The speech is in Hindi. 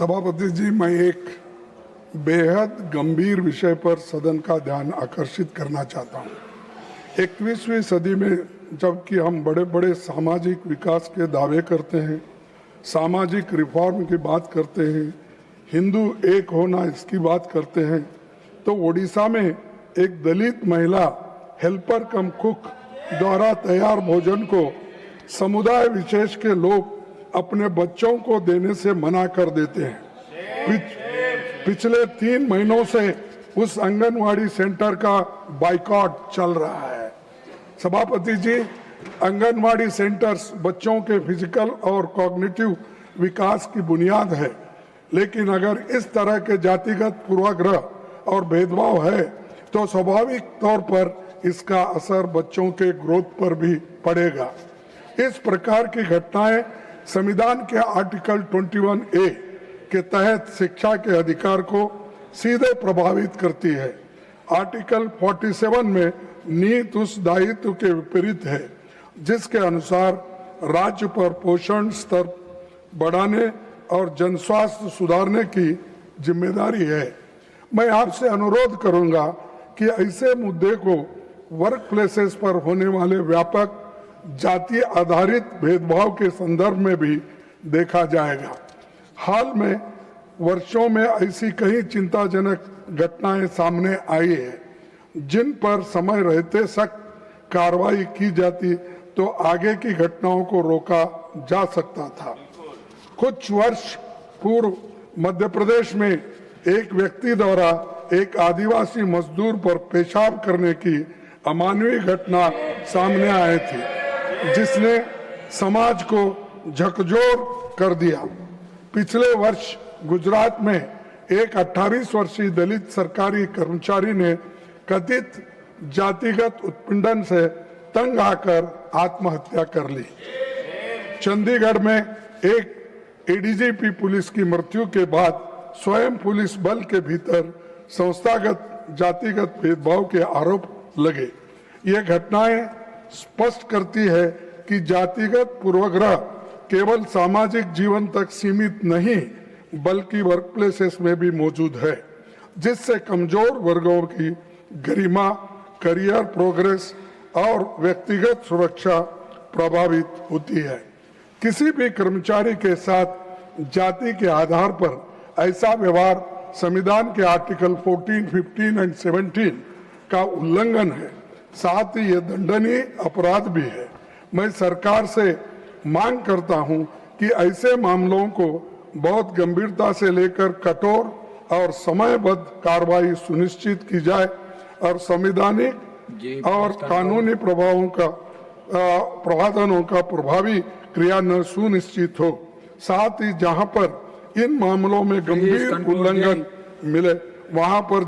सभापति जी, मैं एक बेहद गंभीर विषय पर सदन का ध्यान आकर्षित करना चाहता हूँ। 21वीं सदी में जबकि हम बड़े बड़े सामाजिक विकास के दावे करते हैं, सामाजिक रिफॉर्म की बात करते हैं, हिंदू एक होना इसकी बात करते हैं, तो ओडिशा में एक दलित महिला हेल्पर कम कुक द्वारा तैयार भोजन को समुदाय विशेष के लोग अपने बच्चों को देने से मना कर देते हैं। पिछले 3 महीनों से उस आंगनवाड़ी सेंटर का बाइकॉट चल रहा है। सभापति जी, आंगनवाड़ी सेंटर्स बच्चों के फिजिकल और कॉग्निटिव विकास की बुनियाद है, लेकिन अगर इस तरह के जातिगत पूर्वाग्रह और भेदभाव है तो स्वाभाविक तौर पर इसका असर बच्चों के ग्रोथ पर भी पड़ेगा। इस प्रकार की घटनाएं संविधान के आर्टिकल 21A के तहत शिक्षा के अधिकार को सीधे प्रभावित करती है। आर्टिकल 47 में नीति उस दायित्व के विपरीत है जिसके अनुसार राज्य पर पोषण स्तर बढ़ाने और जन स्वास्थ्य सुधारने की जिम्मेदारी है। मैं आपसे अनुरोध करूंगा कि ऐसे मुद्दे को वर्क प्लेसेस पर होने वाले व्यापक जाति आधारित भेदभाव के संदर्भ में भी देखा जाएगा। हाल में वर्षों में ऐसी कई चिंताजनक घटनाएं सामने आई है जिन पर समय रहते सख्त कार्रवाई की जाती तो आगे की घटनाओं को रोका जा सकता था। कुछ वर्ष पूर्व मध्य प्रदेश में एक व्यक्ति द्वारा एक आदिवासी मजदूर पर पेशाब करने की अमानवीय घटना सामने आई थी, जिसने समाज को झकझोर कर दिया। पिछले वर्ष गुजरात में एक 28 वर्षीय दलित सरकारी कर्मचारी ने कथित जातिगत उत्पीड़न से तंग आकर आत्महत्या कर ली। चंडीगढ़ में एक एडीजीपी पुलिस की मृत्यु के बाद स्वयं पुलिस बल के भीतर संस्थागत जातिगत भेदभाव के आरोप लगे। ये घटनाएं स्पष्ट करती है कि जातिगत पूर्वाग्रह केवल सामाजिक जीवन तक सीमित नहीं बल्कि वर्कप्लेसेस में भी मौजूद है, जिससे कमजोर वर्गों की गरिमा, करियर प्रोग्रेस और व्यक्तिगत सुरक्षा प्रभावित होती है। किसी भी कर्मचारी के साथ जाति के आधार पर ऐसा व्यवहार संविधान के आर्टिकल 14, 15 और 17 का उल्लंघन है, साथ ही ये दंडनीय अपराध भी है। मैं सरकार से मांग करता हूं कि ऐसे मामलों को बहुत गंभीरता से लेकर कठोर और समयबद्ध कार्रवाई सुनिश्चित की जाए और संवैधानिक और कानूनी प्रावधानों का प्रभावी क्रियान्वयन सुनिश्चित हो। साथ ही जहां पर इन मामलों में गंभीर उल्लंघन मिले वहां पर